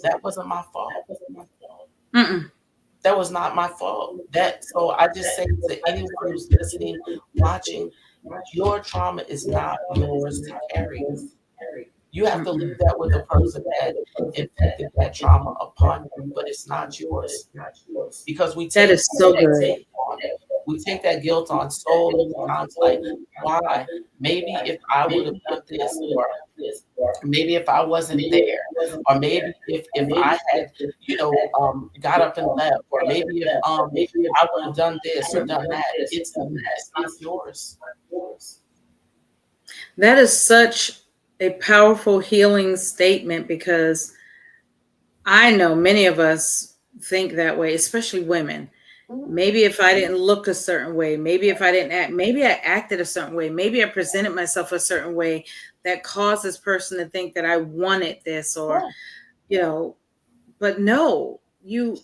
that wasn't my fault. Mm-mm. That was not my fault. So I just say to anyone who's listening, watching, your trauma is not yours to carry. You have to leave Mm-mm. that with the person that inflicted that trauma upon you, but it's not yours because we That take is so that good. guilt on. We take that guilt on so many times. Like, why? Maybe if I would have done this, or maybe if I wasn't there, or maybe if I had, got up and left, or maybe if I would have done this or done that. It's not yours. That is such a powerful healing statement, because I know many of us think that way, especially women. Mhm. Maybe if I didn't look a certain way, maybe if I didn't act, maybe I acted a certain way, maybe I presented myself a certain way that caused this person to think that I wanted this, or, Right. you know, but no, Not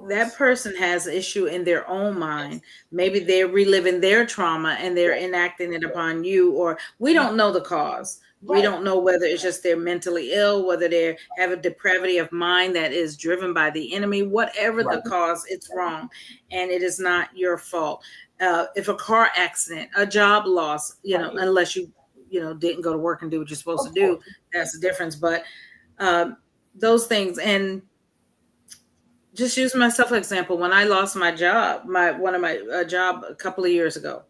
that yours. person has issue in their own mind. Yes. Maybe they're reliving their trauma and they're Right. enacting it upon you, or we don't know the cause. We Right. don't know whether it's just they're mentally ill, whether they have a depravity of mind that is driven by the enemy. Whatever the Right. cause, it's wrong, and it is not your fault. If a car accident, a job loss, Right. unless didn't go to work and do what you're supposed to Of do, course. that's the difference. But um, those things, and just use myself for example. When I lost my job, my one of my job a couple of years ago,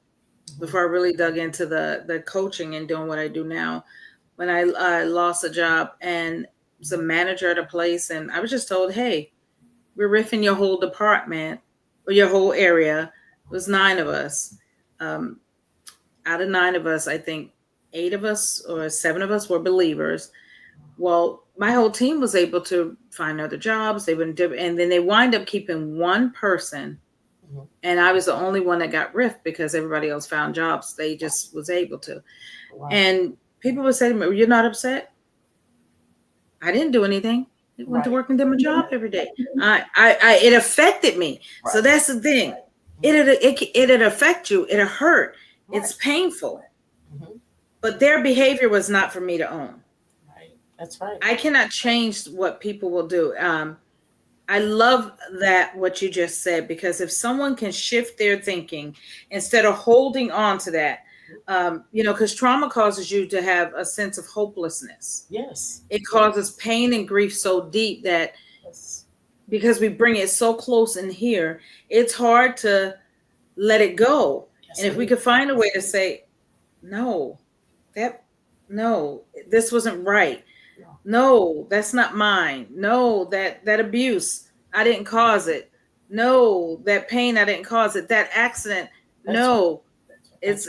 Mhm. before I really dug into the coaching and doing what I do now, when I lost a job, and was a manager at a place, and I was just told, "Hey, we're riffing your whole department or your whole area." It was 9 of us. Um, Out of 9 of us, I think 8 of us or 7 of us were believers. Well, my whole team was able to find other jobs. They wouldn't do, and then they wind up keeping one person, Mhm. and I was the only one that got riffed because everybody else found jobs. They just was able to. Wow. And people would say to me, "You're not upset?" I didn't do anything. I went to Right. work and did my job every day. It affected me. So Right. that's the thing. Mhm. It'd affect you. It'll hurt. Right. It's painful. Mhm. But their behavior was not for me to own. Right. That's right. I cannot change what people will do. I love that what you just said, because if someone can shift their thinking instead of holding on to that, because trauma causes you to have a sense of hopelessness. Yes. It causes pain and grief so deep that Yes. because we bring it so close in here, it's hard to let it go. Yes, And if it we is. could find a way to say, no, that, no, this wasn't right. No. No, that's not mine. No, that abuse, I didn't cause it. No, that pain, I didn't cause it. That accident, That's right. no, That's it's,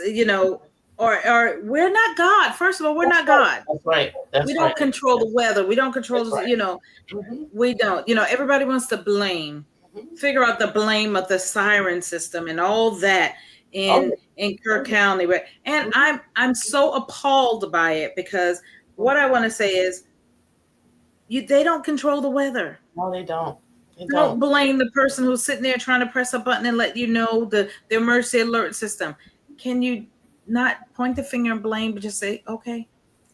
or we're not God. First of all, we're that's not right. God. That's right. We That's don't right. control the weather. We don't control That's the, right. Mhm. we don't. Everybody wants to blame, Mhm. figure out the blame of the siren system and all that Oh in yeah. Kirk County. And Mhm. I'm so appalled by it, because what I Mhm. want to say is, they don't control the weather. No, they don't. They Don't don't. blame the person who's sitting there trying to press a button and let you know the emergency alert system. Can you not point the finger and blame, but just say, okay,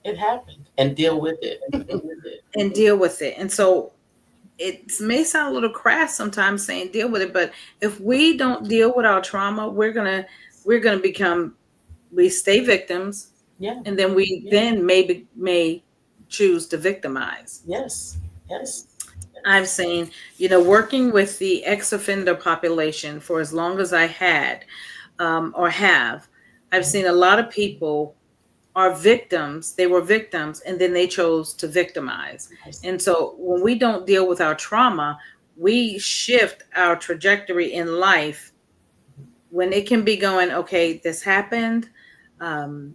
It happened and deal with it. and deal with it? And so it may sound a little crass sometimes saying deal with it, but if we don't deal with our trauma, we're gonna become, we stay victims, Yeah. and then we then maybe may choose to victimize. Yes. Yes. I've seen, working with the ex offender population for as long as I had, or have, I've Mhm. seen a lot of people are victims. They were victims, and then they chose to victimize. Yes. And so when we don't deal with our trauma, we shift our trajectory in life, when it can be going, okay, this happened. Um,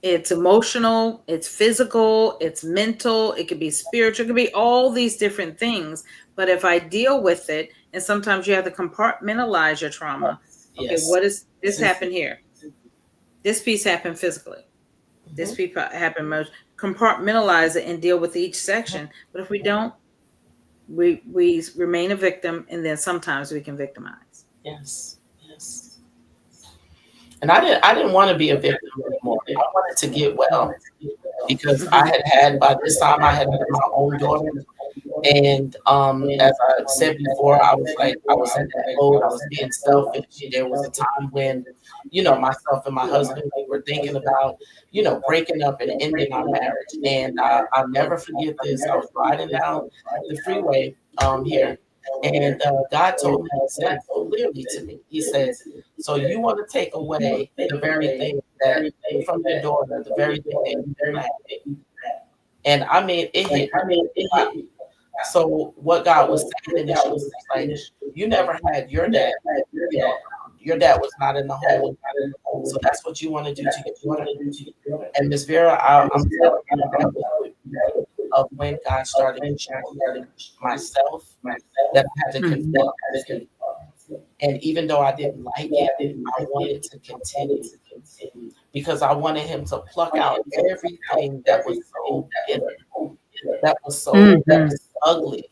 it's emotional, it's physical, it's mental, it could be spiritual, it could be all these different things. But if I deal with it, and sometimes you have to compartmentalize your trauma. Okay, Yes. what is this Yes. happened here? This piece happened physically. This Mhm. piece happened most. Compartmentalize it and deal with each section. But if we don't, we remain a victim, and then sometimes we can victimize. Yes. Yes. And I didn't want to be a victim anymore. I wanted to get well because I Mhm. had by this time I had my own daughter. And as I said before, I was in that mode. I was being selfish. There was a time when, myself and my husband, we were thinking about, breaking up and ending our marriage. And I'll never forget this. I was riding down the freeway here, and God told me, He said clearly to me, He said, "So you want to take away the very thing that from your daughter, the very thing that you planted." And I mean, it hit me. So what God was saying initially was like, you never had your dad, you know, your dad was not in the home with you. So that's what you want to do to your daughter. And Miss Vera, I'm telling you, that was the beginning of when God started to show me myself that I had to Mhm. confront myself. And even though I didn't like it, I wanted to continue because I wanted him to pluck out everything that was so bitter, that was so Mhm. ugly,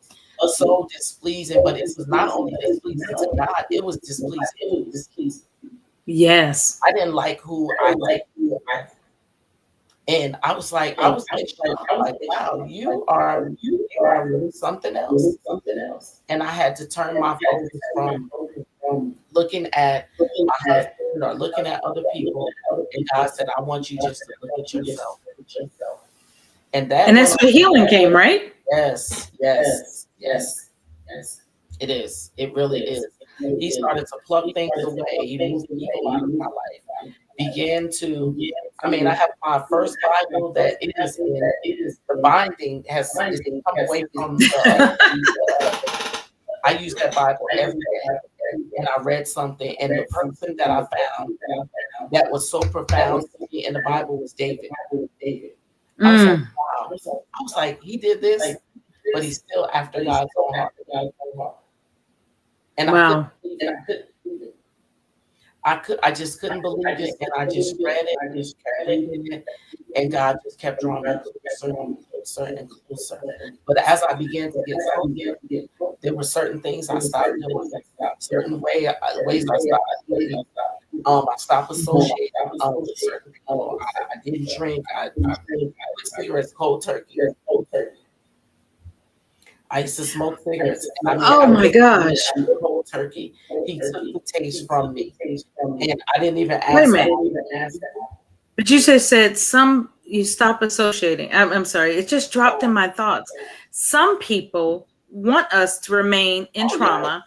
so displeasing, but it was not only displeasing to God, it was displeasing to me. Yes. I didn't like who I am. And I was like shocked, like, wow, you are really something else. And I had to turn my focus from looking at my husband or looking at other people. And God said, I want you just to look at yourself. And that And that's went where on. healing came, right? Yes, yes, yes. It is. It really is. He started to pluck things away. He moved people out of my life. Began to I mean, I have my first Bible that is in the binding has is come away from the I use that Bible every day, and I read something, and the person that I found that was so profound to me in the Bible was David. I was like, Mm, wow. I was like, he did this, but he's still after God's own heart. And I couldn't wow. believe it. I just couldn't believe it, and I just read it, kept reading it, and God just kept drawing me closer and closer and closer. But as I began to get closer, there were certain things I stopped doing, ways I stopped eating. I stopped associating with certain people. I didn't drink. I quit cigarettes cold turkey. I used to smoke cigarettes, and I mean, Oh I my quit gosh. cold turkey. He took the taste from me, and I didn't even Wait a ask that. minute. But you just said some you stop associating. I'm sorry. It just dropped in my thoughts. Some people want us to remain in Oh yeah, trauma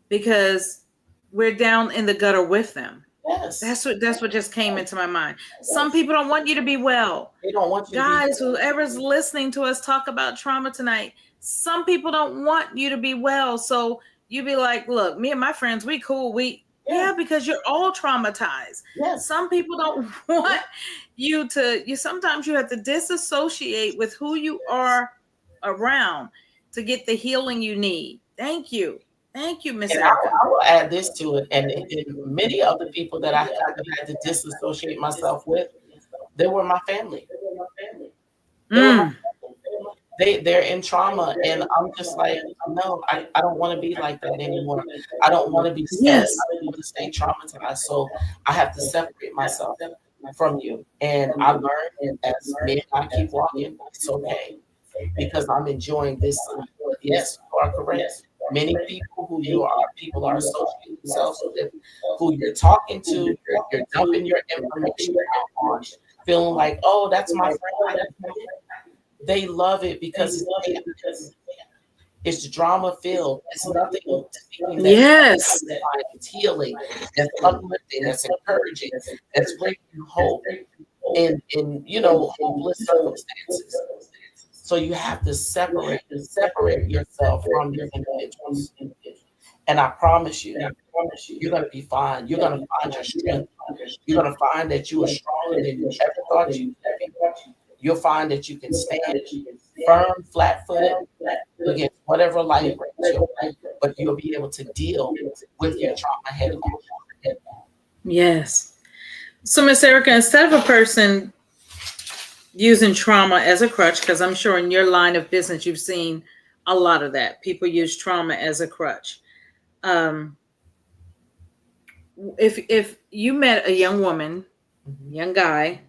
because we're down in the gutter with them. yes, That's what just came into my mind. Some people don't want you to be well. they don't want you to be. Guys, whoever's listening to us talk about trauma tonight, some people don't want you to be well. So you be like, look, me and my friends, we cool. Yeah, Yeah, because you're all traumatized. yes, Some people don't want you sometimes you have to disassociate with who you are around to get the healing you need. Thank you. Thank you, Miss and Erica. I will add this to it. And many of the people that I kind of had to disassociate myself with, they were my family. They were my Mm, they're in trauma, and I'm just like, no, I don't want to be like that anymore. I don't want to be stuck. yes. I don't want to stay traumatized. So I have to separate myself from you. And I learned as me and I keep walking, it's okay because I'm enjoying this side. But yes, you are correct. Many people are associating themselves with, who you're talking to, you're dumping your information out on, feeling like, oh, that's my friend. I can do it. They love it because it's chaos. It's drama filled. It's nothing speaking that Yes. it's healing, that's uplifting, that's encouraging, that's bringing you hope in hopeless circumstances. So you have to separate yourself from these individuals. And I promise you, you're gonna be fine. You're gonna find your strength. You're gonna find that you are stronger than you ever thought you could be. You'll find that you can stand firm, flat footed against whatever life brings your way, but you'll be able to deal with your trauma head on. Yes. So, Miss Erica, instead of a person using trauma as a crutch, because I'm sure in your line of business you've seen a lot of that. People use trauma as a crutch. Um, if you met a young woman, Mhm. young guy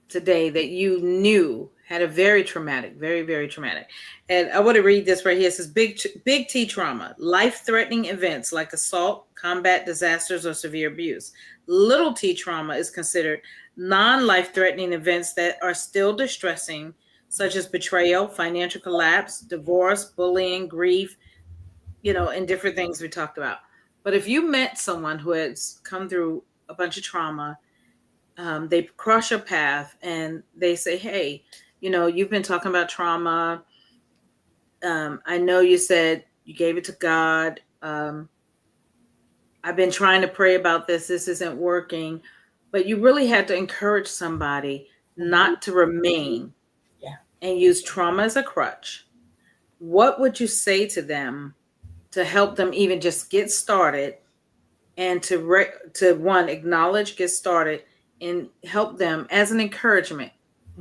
today that you knew had a very traumatic, very very traumatic, and I want to read this right here. It says big T trauma, life threatening events like assault, combat disasters, or severe abuse. Little T trauma is considered non life threatening events that are still distressing, such as betrayal, financial collapse, divorce, bullying, grief, and different things we talked about. But if you met someone who has come through a bunch of trauma, they cross your path and they say, hey, you've been talking about trauma. I know you said you gave it to God. I've been trying to pray about this. This isn't working. But you really had to encourage somebody Mhm. not to remain Yeah. and use trauma as a crutch. What would you say to them to help them even just get started and to one acknowledge, get started, and help them as an encouragement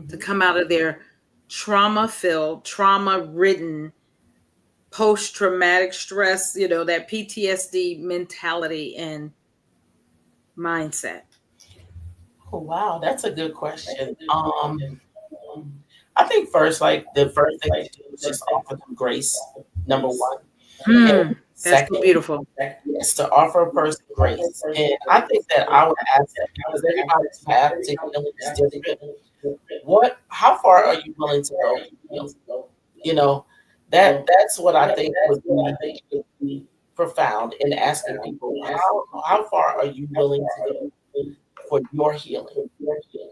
to Mhm. come out of their trauma filled, trauma ridden, post traumatic stress, that PTSD mentality and mindset? Oh, wow, that's a good question. I think first, like the first thing to do is just offer them grace. Number one, and That's so second, beautiful. is to offer a person grace. And I think that I would ask them because everybody's path to healing is different. How far are you willing to go to heal? You know, that's what I think would be profound in asking people how far are you willing to go? for your healing,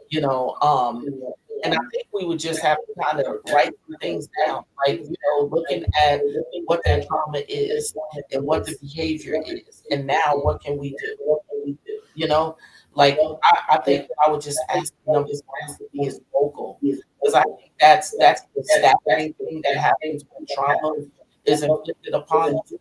you know. And I think we would just have to kind of write some things down, like, looking at what that trauma is and what the behavior is, and now what can we do? You know, like I think I would just ask number one to be as vocal, because I think that's the staggering thing that happens when trauma is inflicted upon us.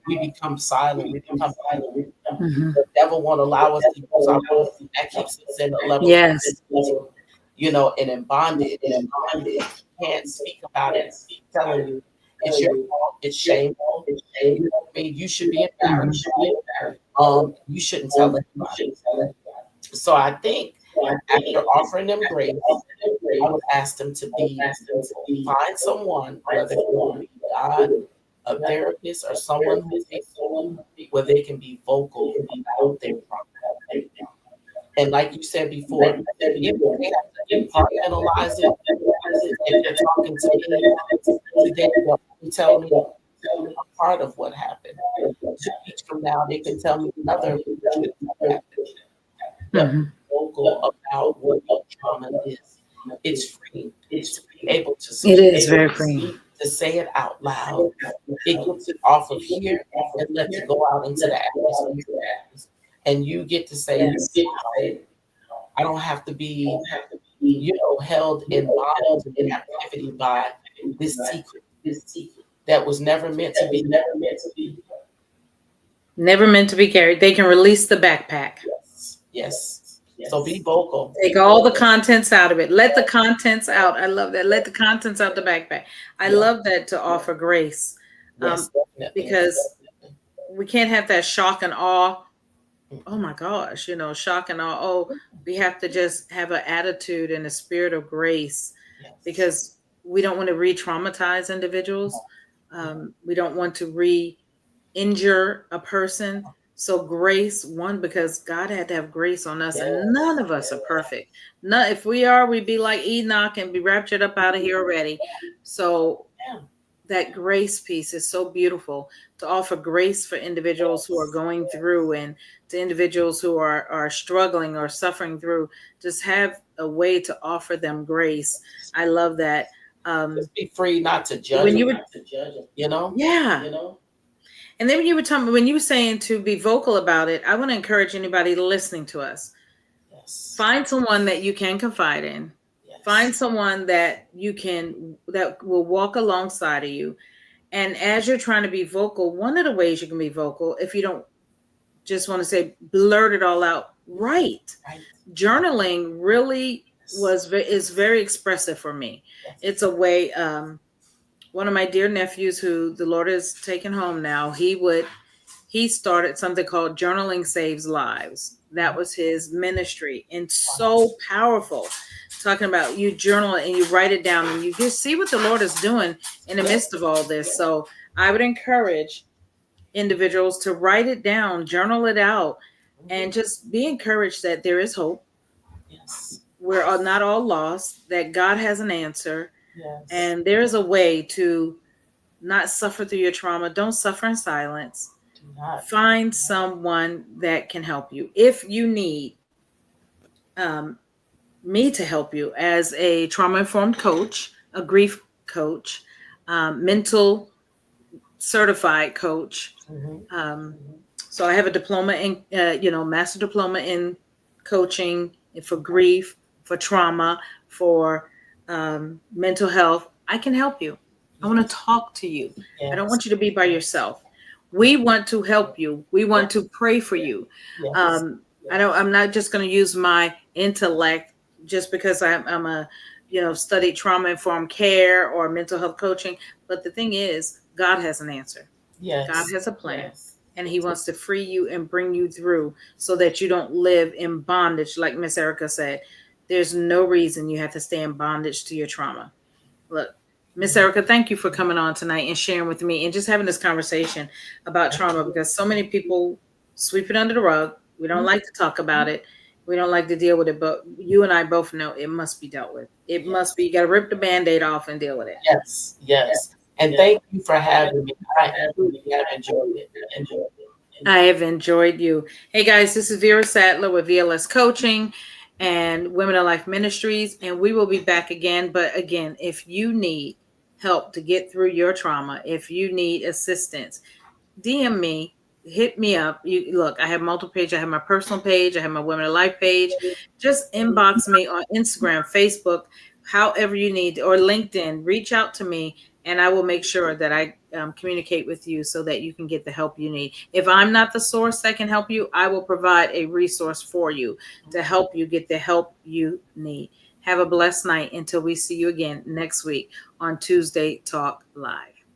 We become silent. We become Mhm. the devil won't allow us to use our voice. That keeps us in a level of Yes. rigidity, and in bondage. You can't speak about it. Telling you it's your fault. It's shameful. You know what I mean? You should be Mhm. embarrassed by it. You shouldn't tell anybody. So I think after offering them grace, I would ask them to be vocal. Find someone, whether it be God, a therapist, or someone who they where they can be vocal about their problem. And like you said before, if they have to compartmentalize it, if they're talking to me today, they'll only tell me a part of what happened. 2 weeks from now, they can tell me another portion of what happened. But Mhm. vocal about what your trauma is. It's free to be able to It speak, is very freeing. to say it out loud. It gets it off of here and lets it go out into the atmosphere. And you get to say, Yes. I don't have to be, held in bondage and captivity by this secret that was never meant to be. Never meant to be carried. They can release the backpack. Yes. Yes. So be vocal. Take all the contents out of it. Let the contents out. I love that. Let the contents out the backpack. I Yeah. love that, to offer grace, Yes, um, definitely. because we can't have that shock and awe. Oh Mhm. my gosh, shock and awe. Oh, we have to just have an attitude and a spirit of grace, Yes. because we don't want to re-traumatize individuals. We don't want to re-injure a person. So grace, one, because God had to have grace on us, Yes. and none of us are perfect. None, if we are, we'd be like Enoch and be raptured up out of here already. So Yeah. that grace piece is so beautiful, to offer grace for individuals who are Yes. going through, and to individuals who are struggling or suffering through. Just have a way to offer them grace. I love that. Just be free not to judge When them, you were, you know? yeah. And then when you were saying to be vocal about it, I want to encourage anybody listening to us. Yes. Find someone that you can confide in. Find Yes. someone that will walk alongside of you. And as you're trying to be vocal, one of the ways you can be vocal, if you don't just want to say blurt it all out, write. Right. Journaling really Yes. is very expressive for me. Yes. It's a way. One of my dear nephews, who the Lord has taken home now, he started something called Journaling Saves Lives. That Mhm. was his ministry, and Wow. so powerful. Talking about, you journal it and you write it down, and you just see what the Lord is doing in the Yeah. midst of all this. So I would encourage individuals to write it down, journal it out, Mhm. and just be encouraged that there is hope. Yes. We're not all lost, that God has an answer, Yes. and there is a way to not suffer through your trauma. Don't suffer in silence. Do not. Find someone that can help you. If you need um, me to help you as a trauma informed coach, a grief coach, mental certified coach. Mhm. Um, so I have a diploma in, master diploma in coaching for grief, for trauma, for mental health. I can help you. I want to Yes. talk to you. I don't Yes. want you to be by yourself. We want to help you. We Yeah. want to pray for you. Yes. Um, I'm not just going to use my intellect just because I'm a, studied trauma informed care or mental health coaching. But the thing is, God has an answer. God Yes. has a plan, and He wants to free you and bring you through, so that you don't live in bondage. Like Miss Erricka said, there's no reason you have to stay in bondage to your trauma. Look, Miss Mhm. Erricka, thank you for coming on tonight and sharing with me and just having this conversation about trauma, because so many people sweep it under the rug. We don't Mhm. like to talk about it. We don't like to deal with it, but you and I both know it must be dealt with. It must be, you got to rip the band aid off and deal with it. Yes. Yes. And thank you for having me. I really have enjoyed it. I have enjoyed you. Hey guys, this is Vera Sattler with VLS Coaching and Women of Life Ministries, and we will be back again. But again, if you need help to get through your trauma, if you need assistance, DM me, hit me up. You look, I have multiple pages. I have my personal page, I have my Women of Life page. Just inbox me on Instagram, Facebook, however you need, or LinkedIn. Reach out to me, and I will make sure that I communicate with you so that you can get the help you need. If I'm not the source that can help you, I will provide a resource for you to help you get the help you need. Have a blessed night until we see you again next week on Tuesday Talk Live.